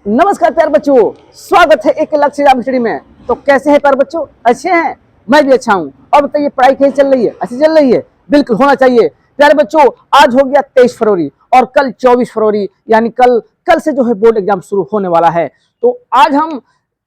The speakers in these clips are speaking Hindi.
नमस्कार प्यारे बच्चों, स्वागत है एक अलग से स्टडी में। तो कैसे हैं प्यारे बच्चों? अच्छे हैं? मैं भी अच्छा हूँ। और बताइए पढ़ाई कैसी चल रही है? अच्छी चल रही है? बिल्कुल होना चाहिए प्यारे बच्चों। आज हो गया 23 फरवरी और कल 24 फरवरी, यानी कल कल से जो है बोर्ड एग्जाम शुरू होने वाला है। तो आज हम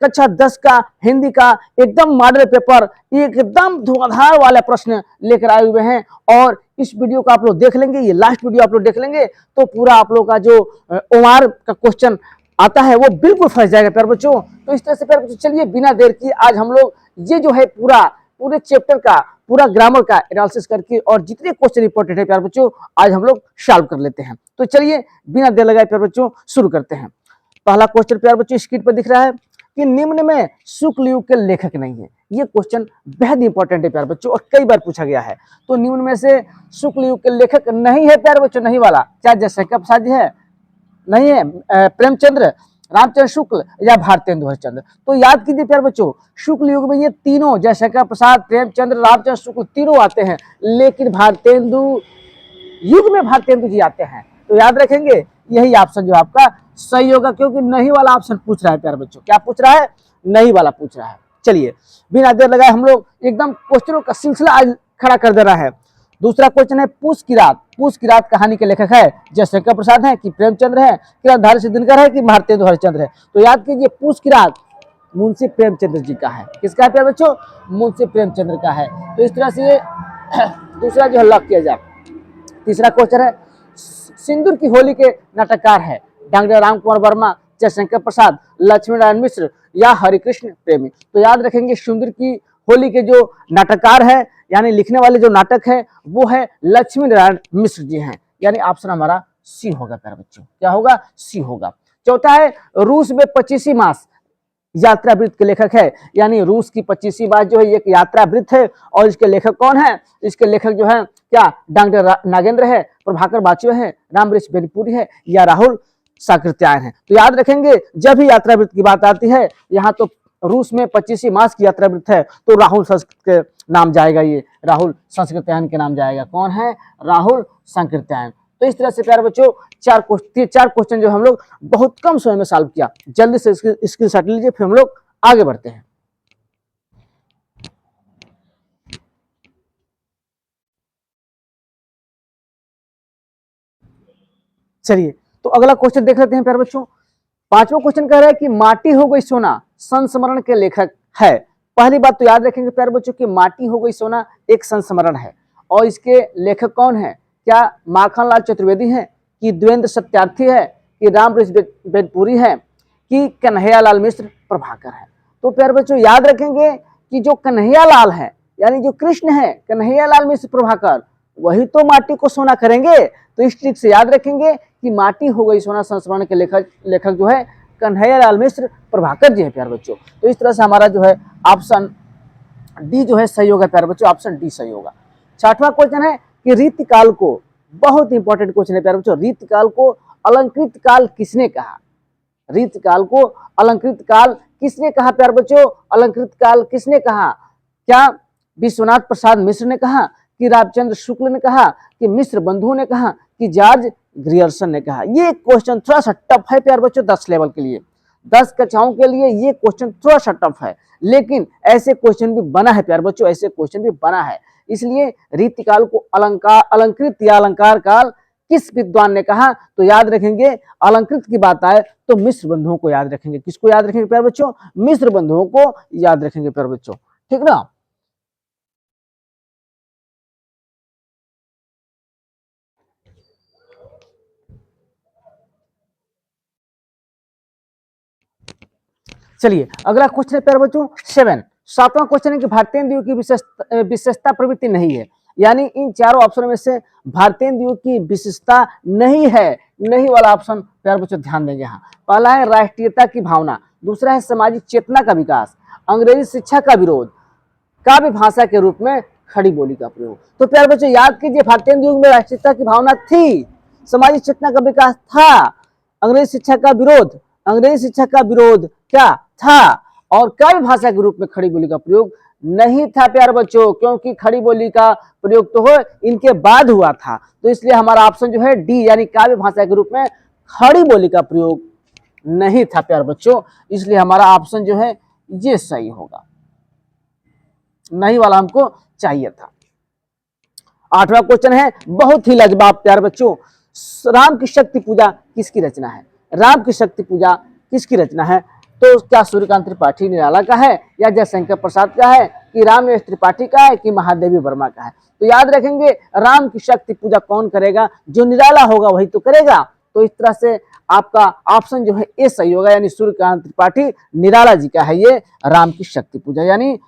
कक्षा 10 का हिंदी का एकदम मॉडल पेपर, एकदम धुआंधार वाला प्रश्न लेकर आए हुए हैं। और इस वीडियो को आप लोग देख लेंगे, ये लास्ट वीडियो आप लोग देख लेंगे तो पूरा आप लोग का जो ओमार का क्वेश्चन आता है वो बिल्कुल फंस जाएगा प्यारे बच्चों। तो इस तरह से प्यारे बच्चों चलिए बिना देर की आज हम लोग ये जो है पूरे चैप्टर का, पूरा ग्रामर का एनालिसिस करके और जितने क्वेश्चन इंपॉर्टेंट है प्यारे बच्चों आज हम लोग सॉल्व कर लेते हैं। तो चलिए बिना देर लगाए प्यारे बच्चों शुरू करते हैं। पहला क्वेश्चन प्यारे बच्चों स्क्रीन पर दिख रहा है कि निम्न में शुक्ल युग के लेखक नहीं है। ये क्वेश्चन बेहद इंपॉर्टेंट है प्यारे बच्चों और कई बार पूछा गया है। तो निम्न में से शुक्ल युग के लेखक नहीं है प्यारे बच्चों, नहीं वाला क्या जयशंकर प्रसाद जी है? नहीं है। प्रेमचंद्र, रामचंद्र शुक्ल या भारतेंदु हरिश्चंद्र? तो याद कीजिए प्यारे बच्चों, शुक्ल युग में ये तीनों जयशंकर प्रसाद, प्रेमचंद्र, रामचंद्र शुक्ल तीनों आते हैं, लेकिन भारतेंदु युग में भारतेंदु जी आते हैं। तो याद रखेंगे यही ऑप्शन जो आपका सही होगा, क्योंकि नहीं वाला ऑप्शन पूछ रहा है प्यारे बच्चों। क्या पूछ रहा है? नहीं वाला पूछ रहा है। चलिए बिना देर लगाए हम लोग एकदम क्वेश्चनों का सिलसिला आज खड़ा कर दे रहा है। दूसरा क्वेश्चन है पूस की रात। पूस की रात कहानी के लेखक है जयशंकर प्रसाद है कि प्रेमचंद्र है, किराधारी से दिनकर है कि भारतेंदु हरिश्चंद्र है? तो याद कीजिए पूस की रात मुंशी प्रेमचंद्र जी का है। किसका है प्यारे बच्चों? मुंशी प्रेमचंद्र का है। तो इस तरह से ये दूसरा जो है लॉक किया जाए। तीसरा क्वेश्चन है सिंदूर की होली के नाटककार है डॉक्टर राम कुमार वर्मा, जयशंकर प्रसाद, लक्ष्मी नारायण मिश्र या हरिकृष्ण प्रेमी? तो याद रखेंगे सिंदूर की होली के जो नाटककार है यानी लिखने वाले जो नाटक है वो है लक्ष्मी नारायण मिश्र जी हैं, यानी ऑप्शन हमारा सी होगा प्यारे बच्चों। क्या होगा? सी होगा। चौथा है रूस में 25 मास यात्रा वृत्त के लेखक है, यानी रूस की 25वीं बात जो है एक यात्रा वृत्त है। और इसके लेखक कौन है? इसके लेखक जो है क्या डॉक्टर नागेंद्र है, प्रभाकर बाचवे है, रामवृक्ष बेनीपुरी है या राहुल साकृत्यायन है? तो याद रखेंगे जब भी यात्रा वृत्त की बात आती है यहाँ तो रूस में 25वीं मास की यात्रा वृत्त है तो राहुल संस्कृत के नाम जाएगा, ये राहुल संस्कृत्यायन के नाम जाएगा। कौन है? राहुल संस्कृत्यायन। तो इस तरह से प्यारे बच्चों चार क्वेश्चन जो हम लोग बहुत कम समय में सॉल्व किया। जल्दी से स्क्रीनशॉट लीजिए फिर हम लोग आगे बढ़ते हैं। चलिए तो अगला क्वेश्चन देख लेते हैं प्यारे बच्चों। पांचवा क्वेश्चन कह रहा है कि माटी हो गई सोना संस्मरण के लेखक है। पहली बात तो याद रखेंगे प्यारे बच्चों कि माटी हो गई सोना एक संस्मरण है और इसके लेखक कौन है? क्या माखनलाल चतुर्वेदी है कि द्वेंद्र सत्यार्थी है कि रामवृक्ष बेनीपुरी है कि कन्हैयालाल मिश्र प्रभाकर है? तो प्यारे बच्चों याद रखेंगे कि जो कन्हैयालाल है यानी जो कृष्ण है कन्हैयालाल मिश्र प्रभाकर, वही तो माटी को सोना करेंगे। तो इस ट्रिक से याद रखेंगे कि माटी हो गई सोना संस्मरण के लेखक जो है कन्हैयालाल मिश्र प्रभाकर जी है प्यारे बच्चों। तो इस तरह से हमारा जो है ऑप्शन डी जो है सही होगा प्यारे बच्चों, ऑप्शन डी सही होगा। छठवां क्वेश्चन है कि रीतिकाल को, बहुत इंपॉर्टेंट क्वेश्चन है प्यारे बच्चों, रीतिकाल को अलंकृत काल किसने कहा? रीतिकाल को अलंकृत काल किसने कहा प्यारे बच्चों? अलंकृत काल किसने कहा? क्या विश्वनाथ प्रसाद मिश्र ने कहा कि रामचंद्र शुक्ल ने कहा कि मिश्र बंधुओं ने कहा कि जॉर्ज ग्रियर्सन ने कहा? ये क्वेश्चन थोड़ा सा टफ है प्यारे बच्चों 10 लेवल के लिए, 10 कक्षाओं के लिए ये क्वेश्चन थोड़ा सा टफ है, लेकिन ऐसे क्वेश्चन भी बना है प्यारे बच्चों, ऐसे क्वेश्चन भी बना है। इसलिए रीतिकाल को अलंकृत या अलंकार काल किस विद्वान ने कहा? तो याद रखेंगे अलंकृत की बात आए तो मिश्र बंधुओं को याद रखेंगे। किसको याद रखेंगे प्यारे बच्चों? मिश्र बंधुओं को याद रखेंगे प्यारे बच्चों, ठीक ना। चलिए अगला क्वेश्चन है प्यारे बच्चों 7। सातवां क्वेश्चन है कि भारतेंदु की विशेषता प्रवृत्ति नहीं है, यानी इन चारों ऑप्शन में से भारतेंदु की विशेषता नहीं है। नहीं वाला ऑप्शन प्यारे बच्चों ध्यान देंगे। यहाँ पहला है राष्ट्रीयता की भावना, दूसरा है सामाजिक चेतना का विकास, अंग्रेजी शिक्षा का विरोध, काव्य भाषा के रूप में खड़ी बोली का प्रयोग। तो प्यारे बच्चों याद कीजिए भारतेंदु युग में राष्ट्रीयता की भावना थी, सामाजिक चेतना का विकास था, अंग्रेजी शिक्षा का विरोध, अंग्रेजी शिक्षा का विरोध क्या था, और काव्य भाषा के रूप में खड़ी बोली का प्रयोग नहीं था प्यारे बच्चों, क्योंकि खड़ी बोली का प्रयोग तो हो इनके बाद हुआ था। तो इसलिए हमारा ऑप्शन जो है डी यानी काव्य भाषा के रूप में खड़ी बोली का प्रयोग नहीं था प्यारे बच्चों, इसलिए हमारा ऑप्शन जो है ये सही होगा, नहीं वाला हमको चाहिए था। 8वां क्वेश्चन है बहुत ही लाजवाब प्यारे बच्चों, राम की शक्ति पूजा किसकी रचना है? राम की शक्ति पूजा किसकी रचना है? तो क्या सूर्यकांत त्रिपाठी निराला का है, या जयशंकर प्रसाद का है, कि रामनिवास त्रिपाठी का है, कि महादेवी वर्मा का है? तो याद रखेंगे राम की शक्ति पूजा कौन करेगा? जो निराला होगा वही तो करेगा। तो इस तरह से आपका ऑप्शन जो है ए सही होगा, यानी सूर्यकांत त्रिपाठी निराला जी का है ये राम की शक्ति पूजा, यानी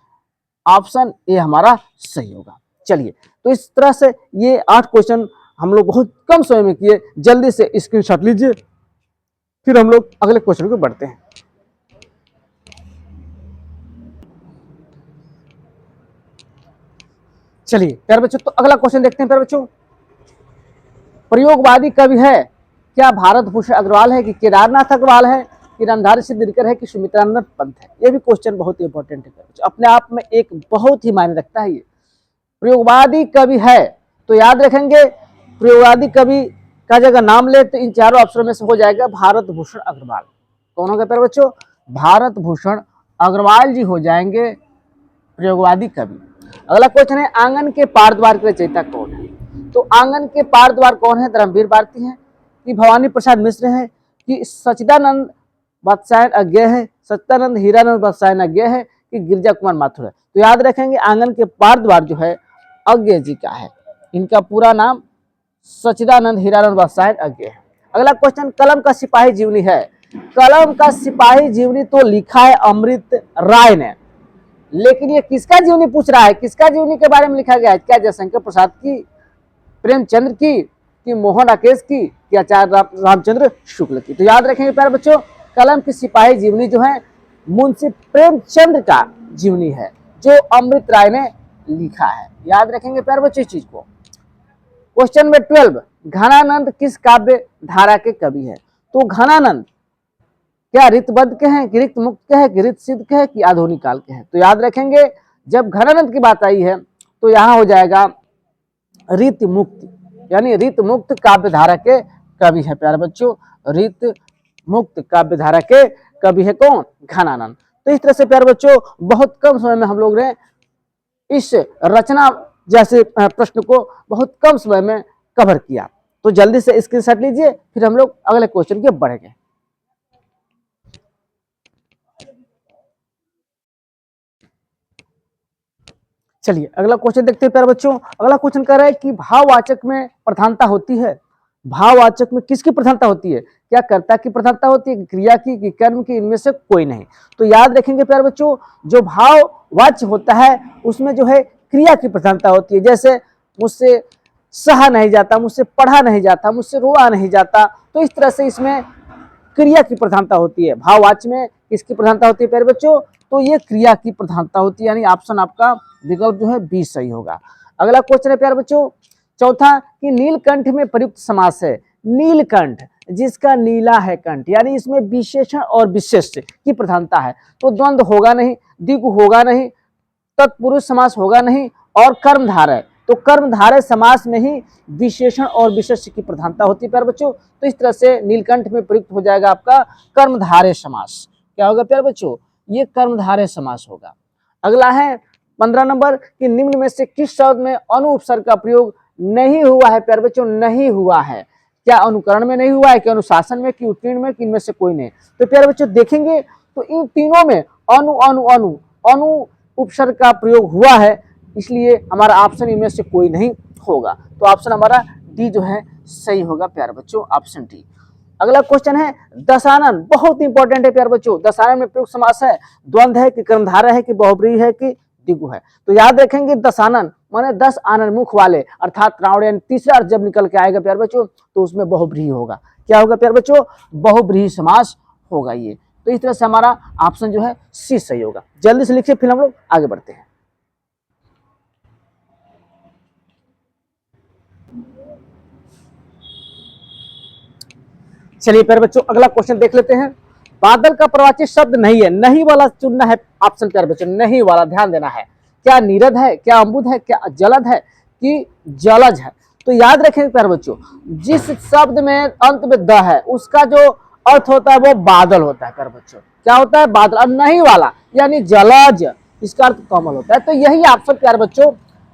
ऑप्शन ए हमारा सही होगा। चलिए, तो इस तरह से ये 8 क्वेश्चन हम लोग बहुत कम समय में किए। जल्दी से स्क्रीनशॉट लीजिए, फिर हम लोग अगले क्वेश्चन को बढ़ते हैं। चलिए प्यारे बच्चों, तो अगला क्वेश्चन देखते हैं प्यारे बच्चों। प्रयोगवादी कवि है, क्या भारत भूषण अग्रवाल है, कि केदारनाथ अग्रवाल है, कि रामधारी सिंह दिनकर है, कि सुमित्रानंद पंत है? ये भी क्वेश्चन बहुत ही इंपॉर्टेंट है, अपने आप में एक बहुत ही मायने रखता है ये। प्रयोगवादी कवि है तो याद रखेंगे प्रयोगवादी कवि का जगह नाम ले तो इन चारों अफसरों में से हो जाएगा भारत भूषण अग्रवाल। कौन होगा प्यारे बच्चों? भारत भूषण अग्रवाल जी हो जाएंगे प्रयोगवादी कवि। अगला क्वेश्चन है आंगन के पार द्वार के रचयिता कौन है? तो आंगन के पार द्वार कौन है? धर्मवीर भारती है, कि भवानी प्रसाद मिश्र है, कि सच्चिदानंद वात्स्यायन अज्ञेय है, सच्चिदानंद हीरानंद वात्स्यायन अज्ञेय है, कि गिरिजा कुमार माथुर है? तो याद रखेंगे आंगन के पार द्वार जो है अज्ञेय जी का है, इनका पूरा नाम सच्चिदानंद हीरानंद वात्स्यायन अज्ञेय है। अगला क्वेश्चन कलम का सिपाही जीवनी है। कलम का सिपाही जीवनी तो लिखा है अमृत राय ने, लेकिन ये किसका जीवनी पूछ रहा है? किसका जीवनी के बारे में लिखा गया है? क्या जयशंकर प्रसाद की, प्रेमचंद्र की, कि मोहन राकेश की, कि आचार्य रामचंद्र शुक्ल की? तो याद रखेंगे प्यारे बच्चों कलम की सिपाही जीवनी जो है मुंशी प्रेमचंद्र का जीवनी है, जो अमृत राय ने लिखा है। याद रखेंगे प्यारे बच्चों इस चीज को। क्वेश्चन नंबर 12, घनानंद किस काव्य धारा के कवि है? तो घनानंद क्या ऋतबद्ध के हैं, कि ऋत मुक्त के हैं, कि ऋत सिद्ध के हैं, कि आधुनिक काल के हैं? तो याद रखेंगे जब घनानंद की बात आई है तो यहाँ हो जाएगा ऋत मुक्त, यानी ऋत मुक्त काव्य धारा के कवि है प्यारे बच्चों। ऋत मुक्त काव्य धारा के कवि है कौन? घनानंद। तो इस तरह से प्यारे बच्चों बहुत कम समय में हम लोग ने इस रचना जैसे प्रश्न को बहुत कम समय में कवर किया। तो जल्दी से स्क्रीनशॉट लीजिए, फिर हम लोग अगले क्वेश्चन के बढ़ेंगे। चलिए अगला क्वेश्चन देखते हैं प्यारे बच्चों। अगला क्वेश्चन कह रहा है कि भाववाचक में प्रधानता होती है। भाववाचक में किसकी प्रधानता होती है? क्या कर्ता की प्रधानता होती है, क्रिया की, कि कर्म की? इनमें से कोई नहीं। तो याद रखेंगे प्यारे बच्चों जो भाववाच्य होता है उसमें जो है क्रिया की प्रधानता होती है। जैसे मुझसे सहा नहीं जाता, मुझसे पढ़ा नहीं जाता, मुझसे रोआ नहीं जाता, तो इस तरह से इसमें क्रिया की प्रधानता होती है। भाववाच्य में किसकी प्रधानता होती है प्यारे बच्चों? तो ये क्रिया की प्रधानता होती है, यानी ऑप्शन आपका विकल्प जो है बी सही होगा। अगला क्वेश्चन है प्यारे बच्चों चौथा कि नीलकंठ में प्रयुक्त समास है। नीलकंठ जिसका नीला है कंठ, यानी इसमें विशेषण और विशेष्य की प्रधानता है। तो द्वंद्व होगा नहीं, द्विगु होगा नहीं, तत्पुरुष समास होगा नहीं, और कर्मधारय। तो कर्मधारय समास में ही विशेषण और विशेष्य की प्रधानता होती है प्यारे बच्चों। तो इस तरह से नीलकंठ में प्रयुक्त हो जाएगा आपका कर्मधारय समास। क्या होगा प्यारे बच्चों? ये कर्मधारय समास होगा। अगला है 15 नंबर कि निम्न में से किस शब्द में अनु उपसर्ग का प्रयोग नहीं हुआ है प्यारे बच्चों? नहीं हुआ है। क्या अनुकरण में नहीं हुआ है, कि अनुशासन में, कि उत्कीर्ण में, कि इनमें से कोई नहीं? तो प्यारे बच्चों देखेंगे तो इन तीनों में अनु अनु अनु अनु उपसर्ग का प्रयोग हुआ है, इसलिए हमारा ऑप्शन इनमें से कोई नहीं होगा। तो ऑप्शन हमारा डी जो है सही होगा प्यारे बच्चों, ऑप्शन डी। अगला क्वेश्चन है दशानन, बहुत इंपॉर्टेंट है प्यारे बच्चों। दशानन में प्रयुक्त समास है, द्वंद्व है, कि कर्मधारय है, कि बहुब्रीहि है, कि द्विगु है? तो याद रखेंगे दशानन माने 10 आनन मुख वाले, अर्थात रावण, यानी तीसरा अर्थ जब निकल के आएगा प्यारे बच्चों तो उसमें बहुब्रीहि होगा। क्या होगा प्यारे बच्चों? बहुब्रीहि समास होगा ये। तो इस तरह से हमारा ऑप्शन जो है सी सही होगा। जल्दी से लिखिए, फिर हम लोग आगे बढ़ते हैं। चलिए प्यारे बच्चों अगला क्वेश्चन देख लेते हैं। बादल का प्रवाची शब्द नहीं है, नहीं वाला चुनना है ऑप्शन प्यारे बच्चों, नहीं वाला ध्यान देना है। क्या नीरद है, क्या अम्बुद है, क्या जलद है, कि जलज है? तो याद रखें प्यारे बच्चों जिस शब्द में अंत में द है उसका जो अर्थ होता है वो बादल होता है प्यारे बच्चों। क्या होता है? बादल। और नहीं वाला यानी जलज, इसका अर्थ कमल होता है। तो यही ऑप्शन प्यारे बच्चों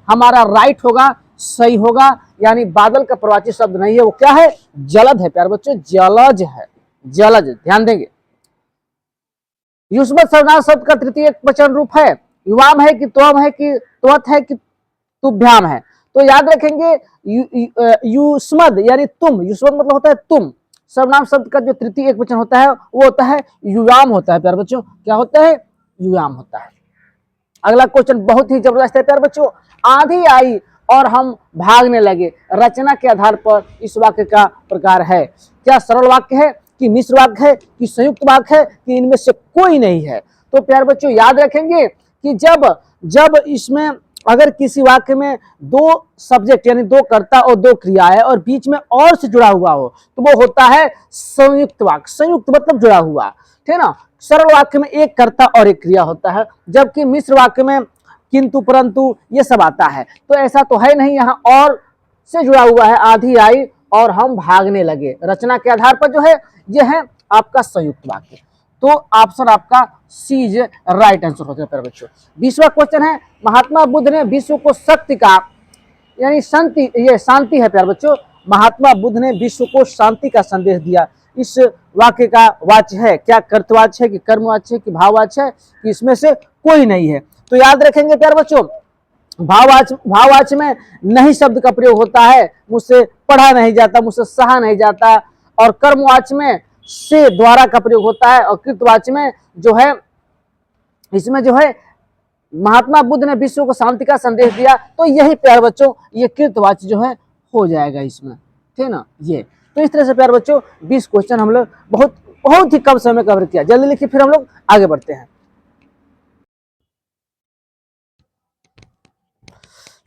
हमारा राइट होगा, सही होगा। यानी बादल का प्रवाची शब्द नहीं है, वो क्या है? जलद है प्यारे बच्चों, जलज है, जलज। ध्यान देंगे। युष्मत सर्वनाम शब्द का तृतीय एकवचन रूप है युवाम है कि त्वम है कि त्वत है कि तुभ्याम है। तो याद रखेंगे युष्मद यानी तुम, युष्मद मतलब होता है तुम। सर्वनाम शब्द का जो तृतीय एकवचन होता है वो होता है युवाम होता है प्यारे बच्चों। क्या होता है? युवाम होता है। अगला क्वेश्चन बहुत ही जबरदस्त है प्यारे बच्चों। आंधी आई और हम भागने लगे, रचना के आधार पर इस वाक्य का प्रकार है। क्या सरल वाक्य है कि मिश्र वाक्य है कि संयुक्त वाक्य है कि इनमें से कोई नहीं है? तो प्यारे बच्चों याद रखेंगे कि जब इसमें अगर किसी वाक्य में दो सब्जेक्ट यानी दो कर्ता और दो क्रिया है और बीच में और से जुड़ा हुआ हो तो वो होता है संयुक्त वाक्य। संयुक्त मतलब जुड़ा हुआ, ठीक है ना। सरल वाक्य में एक कर्ता और एक क्रिया होता है, जबकि मिश्र वाक्य में किंतु परंतु ये सब आता है। तो ऐसा तो है नहीं, यहाँ और से जुड़ा हुआ है। आंधी आई और हम भागने लगे, रचना के आधार पर जो है यह है आपका संयुक्त वाक्य। तो ऑप्शन आपका सी इज राइट आंसर हो जाता है बच्चों। 20वां क्वेश्चन है, महात्मा बुद्ध ने विश्व को शक्ति का यानी शांति, ये शांति है प्यारे बच्चों। महात्मा बुद्ध ने विश्व को शांति का संदेश दिया। इस वाक्य का वाच्य है क्या? कर्तवाच्य है कि कर्मवाच्य है कि भाववाच्य है कि इसमें से कोई नहीं है? तो याद रखेंगे प्यारे बच्चों, भाववाच्य में नहीं शब्द का प्रयोग होता है, मुझसे पढ़ा नहीं जाता, मुझसे सहा नहीं जाता। और कर्मवाच्य में से द्वारा का प्रयोग होता है। और कृतवाच्य में जो है इसमें जो है महात्मा बुद्ध ने विश्व को शांति का संदेश दिया। तो यही प्यारे बच्चों ये कृतवाच्य जो है हो जाएगा इसमें, ठीक ना। ये तो इस तरह से प्यारे बच्चों 20 क्वेश्चन हम लोग बहुत ही कम समय में कवर किया। जल्दी लिखिए फिर हम लोग आगे बढ़ते हैं।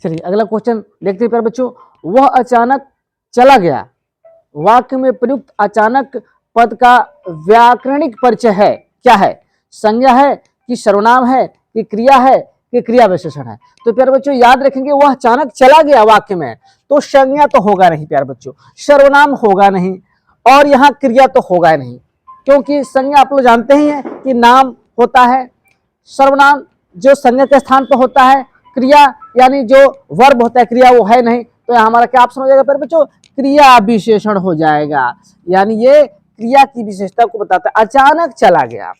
चलिए अगला क्वेश्चन देखते हैं प्यारे बच्चों। वह अचानक चला गया, वाक्य में प्रयुक्त अचानक पद का व्याकरणिक परिचय है क्या है? संज्ञा है कि सर्वनाम है कि क्रिया है कि क्रिया विशेषण है? तो प्यारे बच्चों याद रखेंगे वह अचानक चला गया वाक्य में, तो संज्ञा तो होगा नहीं प्यारे बच्चों, सर्वनाम होगा नहीं और यहाँ क्रिया तो होगा नहीं, क्योंकि संज्ञा आप लोग जानते ही हैं कि नाम होता है, सर्वनाम जो संज्ञा के स्थान पर होता है, क्रिया यानी जो वर्ब होता है क्रिया वो है नहीं। तो हमारा क्या ऑप्शन हो जाएगा प्यारे बच्चों? क्रिया विशेषण हो जाएगा। यानी ये क्रिया की विशेषता को बताता है। अचानक चला गया,